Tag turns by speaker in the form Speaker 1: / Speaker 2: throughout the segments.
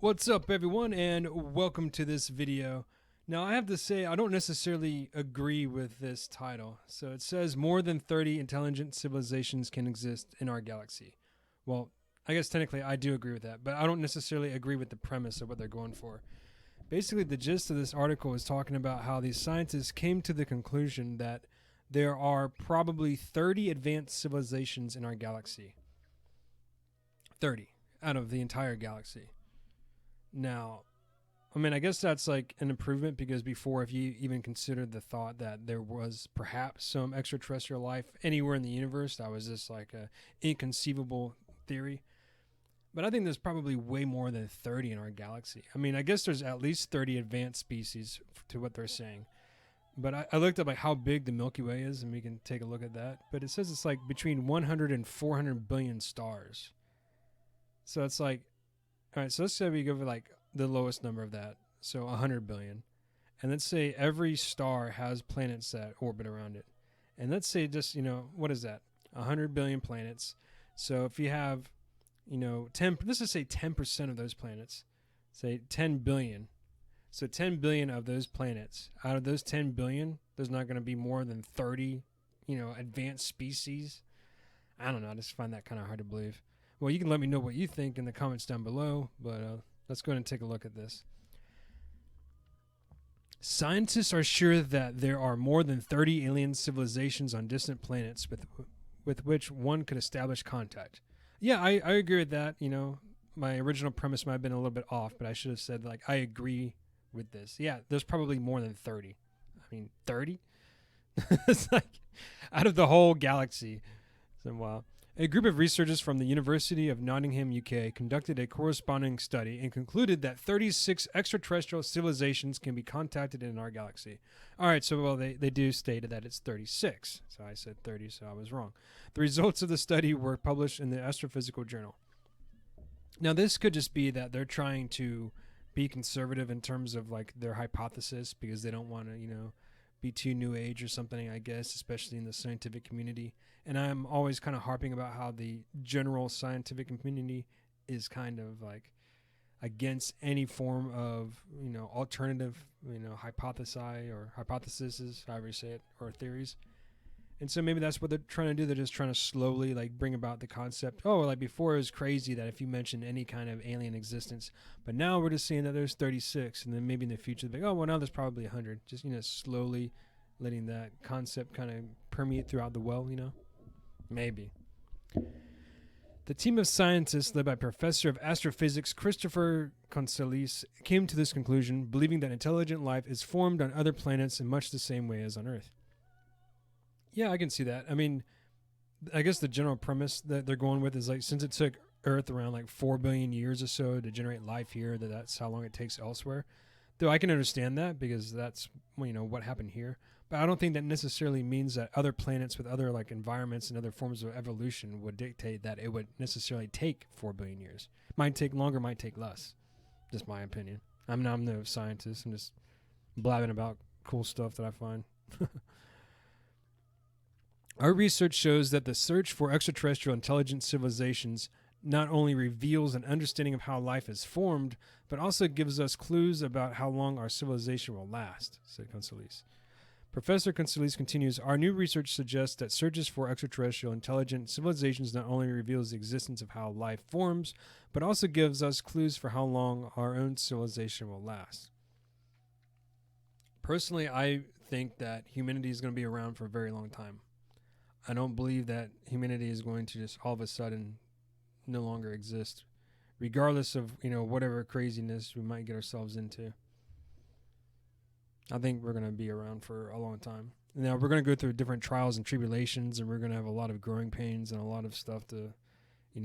Speaker 1: What's up, everyone, and welcome to this video. Now, I have to say, I don't necessarily agree with this title. So it says more than 30 intelligent civilizations can exist in our galaxy. Well, I guess technically I do agree with that, but I don't necessarily agree with the premise of what they're going for. Basically, the gist of this article is talking about how these scientists came to the conclusion that there are probably 30 advanced civilizations in our galaxy. 30 out of the entire galaxy. Now, I mean, I guess that's like an improvement, because before, if you even considered the thought that there was perhaps some extraterrestrial life anywhere in the universe, that was just like a inconceivable theory. But I think there's probably way more than 30 in our galaxy. I mean, I guess there's at least 30 advanced species to what they're saying. But I looked up like how big the Milky Way is, and we can take a look at that. But it says it's like between 100 and 400 billion stars. So it's like, all right, so let's say we go for like the lowest number of that, so 100 billion. And let's say every star has planets that orbit around it. And let's say just, what is that? 100 billion planets. So if you have, 10, let's just say 10% of those planets, say 10 billion. So 10 billion of those planets, out of those 10 billion, there's not going to be more than 30, advanced species. I don't know. I just find that kind of hard to believe. Well, you can let me know what you think in the comments down below, but let's go ahead and take a look at this. Scientists are sure that there are more than 30 alien civilizations on distant planets with which one could establish contact. Yeah, I agree with that. My original premise might have been a little bit off, but I should have said, I agree with this. Yeah, there's probably more than 30. I mean, 30? It's like out of the whole galaxy. So, wow. A group of researchers from the University of Nottingham, UK, conducted a corresponding study and concluded that 36 extraterrestrial civilizations can be contacted in our galaxy. All right, so they do state that it's 36. So I said 30, so I was wrong. The results of the study were published in the Astrophysical Journal. Now, this could just be that they're trying to be conservative in terms of like their hypothesis, because they don't want to, be too new age or something, I guess, especially in the scientific community. And I'm always kind of harping about how the general scientific community is kind of like against any form of, alternative, hypotheses, however you say it, or theories. And so maybe that's what they're trying to do. They're just trying to slowly bring about the concept. Oh, like before it was crazy that if you mentioned any kind of alien existence, but now we're just seeing that there's 36, and then maybe in the future they're like, oh, well, now there's probably 100. Just, slowly letting that concept kind of permeate throughout the well, Maybe. The team of scientists led by Professor of Astrophysics Christopher Consolis came to this conclusion, believing that intelligent life is formed on other planets in much the same way as on Earth. Yeah, I can see that. I mean, I guess the general premise that they're going with is since it took Earth around 4 billion years or so to generate life here, that's how long it takes elsewhere. Though I can understand that, because that's, what happened here. But I don't think that necessarily means that other planets with other environments and other forms of evolution would dictate that it would necessarily take 4 billion years. Might take longer, might take less. Just my opinion. I'm no scientist. I'm just blabbing about cool stuff that I find. Our research shows that the search for extraterrestrial intelligent civilizations not only reveals an understanding of how life is formed, but also gives us clues about how long our civilization will last, said Consolis. Professor Consolis continues, our new research suggests that searches for extraterrestrial intelligent civilizations not only reveals the existence of how life forms, but also gives us clues for how long our own civilization will last. Personally, I think that humanity is going to be around for a very long time. I don't believe that humanity is going to just all of a sudden no longer exist, regardless of, whatever craziness we might get ourselves into. I think we're going to be around for a long time. Now, we're going to go through different trials and tribulations, and we're going to have a lot of growing pains and a lot of stuff to,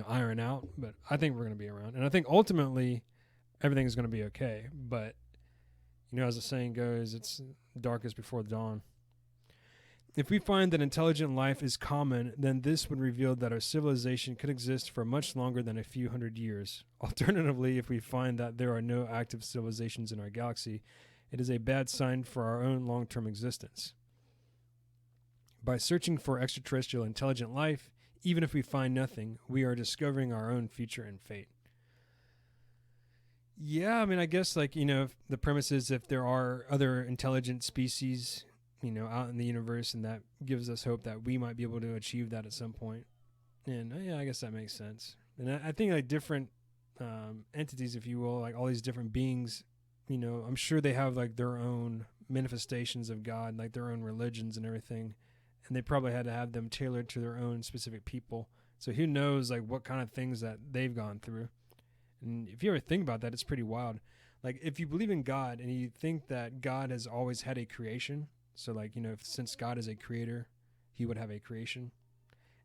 Speaker 1: iron out. But I think we're going to be around. And I think ultimately everything is going to be okay. But, as the saying goes, it's darkest before dawn. If we find that intelligent life is common, then this would reveal that our civilization could exist for much longer than a few hundred years. Alternatively, if we find that there are no active civilizations in our galaxy, it is a bad sign for our own long-term existence. By searching for extraterrestrial intelligent life, even if we find nothing, we are discovering our own future and fate. Yeah, I mean, I guess, like, the premise is if there are other intelligent species, out in the universe, and that gives us hope that we might be able to achieve that at some point. And yeah, I guess that makes sense. And I think, like, different entities, if you will, like all these different beings, I'm sure they have, like, their own manifestations of God, like their own religions and everything. And they probably had to have them tailored to their own specific people. So who knows, like, what kind of things that they've gone through. And if you ever think about that, it's pretty wild. Like, if you believe in God and you think that God has always had a creation, so, like, since God is a creator, he would have a creation.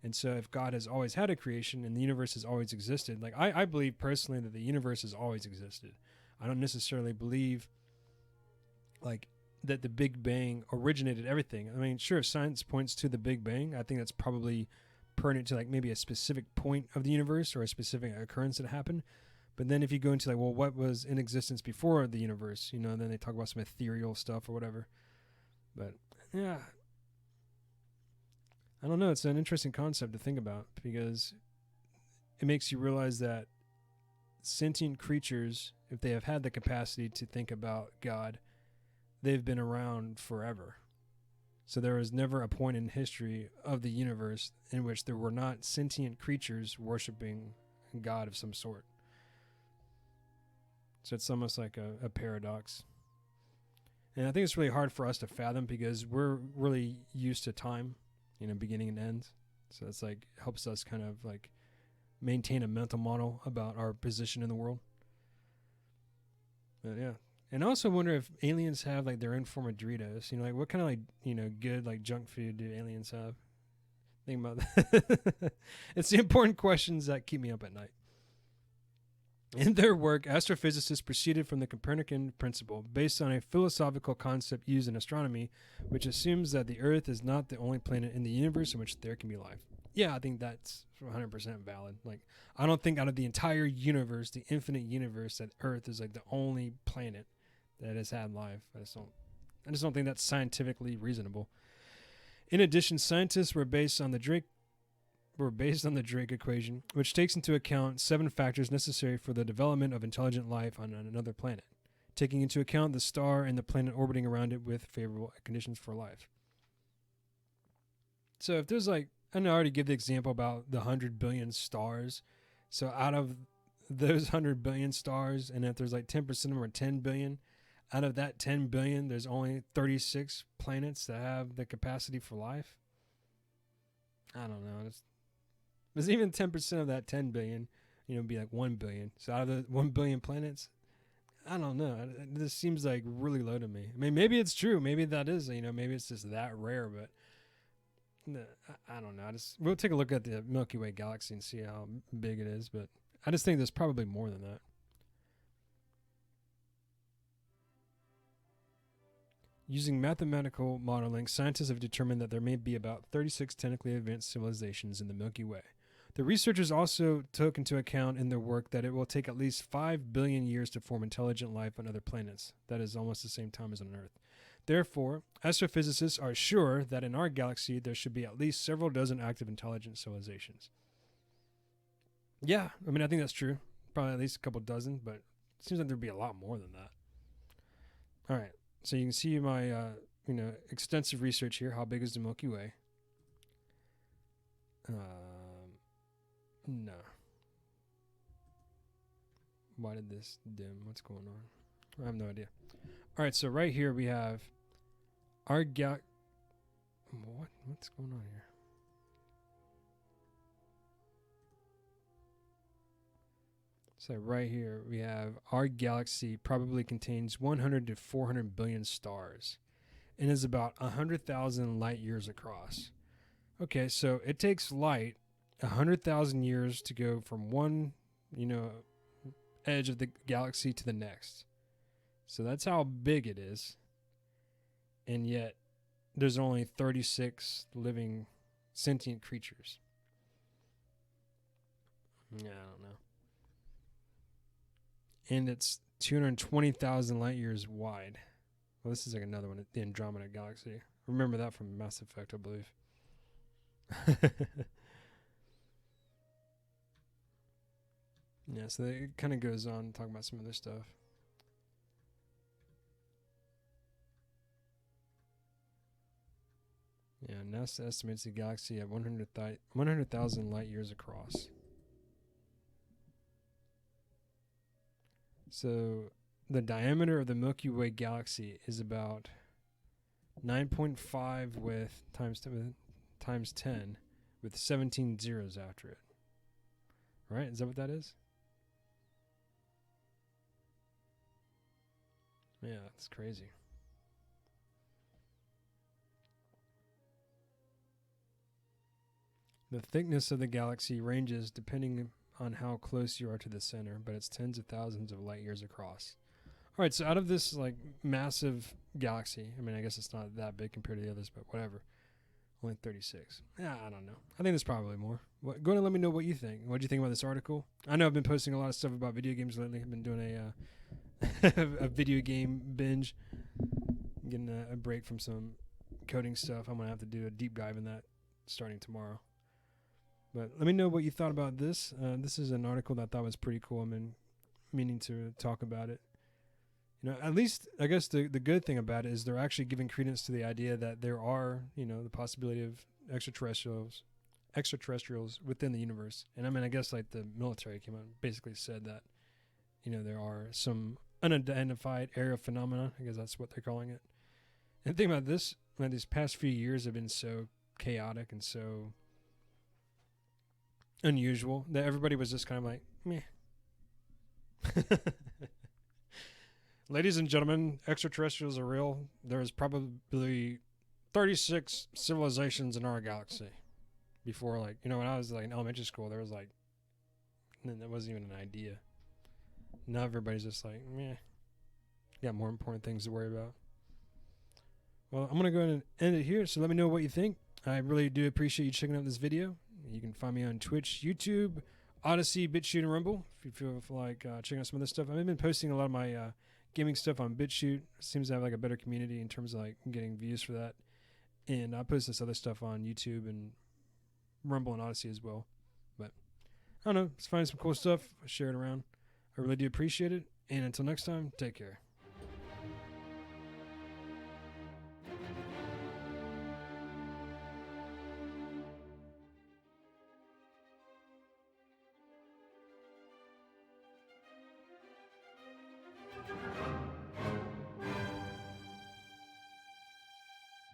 Speaker 1: And so if God has always had a creation and the universe has always existed, like, I believe personally that the universe has always existed. I don't necessarily believe, like, that the Big Bang originated everything. I mean, sure, if science points to the Big Bang, I think that's probably pertinent to, like, maybe a specific point of the universe or a specific occurrence that happened. But then if you go into, like, well, what was in existence before the universe, and then they talk about some ethereal stuff or whatever. But yeah, I don't know. It's an interesting concept to think about because it makes you realize that sentient creatures, if they have had the capacity to think about God, they've been around forever. So there was never a point in history of the universe in which there were not sentient creatures worshiping God of some sort. So it's almost like a paradox. And I think it's really hard for us to fathom because we're really used to time, beginning and end. So it's like helps us kind of like maintain a mental model about our position in the world. But yeah. And I also wonder if aliens have, like, their own form of Doritos. Like, what kind of, like, good, like, junk food do aliens have? Think about that. It's the important questions that keep me up at night. In their work, astrophysicists proceeded from the Copernican principle, based on a philosophical concept used in astronomy, which assumes that the Earth is not the only planet in the universe in which there can be life. Yeah, I think that's 100% valid. Like, I don't think out of the entire universe, the infinite universe, that Earth is, like, the only planet that has had life. I just don't think that's scientifically reasonable. In addition, scientists were based on the Drake equation, which takes into account 7 factors necessary for the development of intelligent life on another planet, taking into account the star and the planet orbiting around it with favorable conditions for life. So if there's, like, I know I already give the example about the 100 billion stars. So out of those 100 billion stars, and if there's like 10% of them are 10 billion, out of that 10 billion, there's only 36 planets that have the capacity for life. I don't know. There's even 10% of that 10 billion, be like 1 billion. So out of the 1 billion planets, I don't know. This seems like really low to me. I mean, maybe it's true. Maybe that is, maybe it's just that rare, but I don't know. We'll take a look at the Milky Way galaxy and see how big it is, but I just think there's probably more than that. Using mathematical modeling, scientists have determined that there may be about 36 technically advanced civilizations in the Milky Way. The researchers also took into account in their work that it will take at least 5 billion years to form intelligent life on other planets. That is almost the same time as on Earth. Therefore, astrophysicists are sure that in our galaxy there should be at least several dozen active intelligent civilizations. Yeah, I mean, I think that's true. Probably at least a couple dozen, but it seems like there'd be a lot more than that. All right, so you can see my extensive research here. How big is the Milky Way? No. Why did this dim? What's going on? I have no idea. All right, so right here we have our What's going on here? So right here we have our galaxy probably contains 100 to 400 billion stars and is about 100,000 light years across. Okay, so it takes light 100,000 years to go from one, edge of the galaxy to the next. So that's how big it is. And yet there's only 36 living sentient creatures. Yeah, I don't know. And it's 220,000 light years wide. Well, this is like another one, the Andromeda Galaxy. Remember that from Mass Effect, I believe. Yeah, so it kind of goes on talking about some other stuff. Yeah, NASA estimates the galaxy at 100,000 light years across. So the diameter of the Milky Way galaxy is about 9.5 with times 10 with 17 zeros after it. Right? Is that what that is? Yeah, it's crazy. The thickness of the galaxy ranges depending on how close you are to the center, but it's tens of thousands of light years across. All right, so out of this like massive galaxy, I mean, I guess it's not that big compared to the others, but whatever. Only 36. Yeah, I don't know. I think there's probably more. Go ahead and let me know what you think. What do you think about this article? I know I've been posting a lot of stuff about video games lately. I've been doing a video game binge, getting a break from some coding stuff. I'm going to have to do a deep dive in that starting tomorrow. But let me know what you thought about this. This is an article that I thought was pretty cool. I've been meaning to talk about it. You know, at least I guess the good thing about it is they're actually giving credence to the idea that there are, you know, the possibility of extraterrestrials within the universe. And I mean, I guess like the military came out and basically said that, you know, there are some unidentified aerial phenomena. I guess that's what they're calling it. And the thing about this, like these past few years have been so chaotic and so unusual that everybody was just kind of like, meh. Ladies and gentlemen, extraterrestrials are real. There's probably 36 civilizations in our galaxy. Before, like, you know, when I was like in elementary school, there was like, that wasn't even an idea. Now everybody's just like, meh. Got more important things to worry about. Well, I'm going to go ahead and end it here. So let me know what you think. I really do appreciate you checking out this video. You can find me on Twitch, YouTube, Odyssey, BitChute, and Rumble. If you feel like checking out some of this stuff. I've been posting a lot of my gaming stuff on BitChute. Seems to have like a better community in terms of like getting views for that. And I post this other stuff on YouTube and Rumble and Odyssey as well. But I don't know. Let's find some cool stuff. Share it around. I really do appreciate it. And until next time, take care.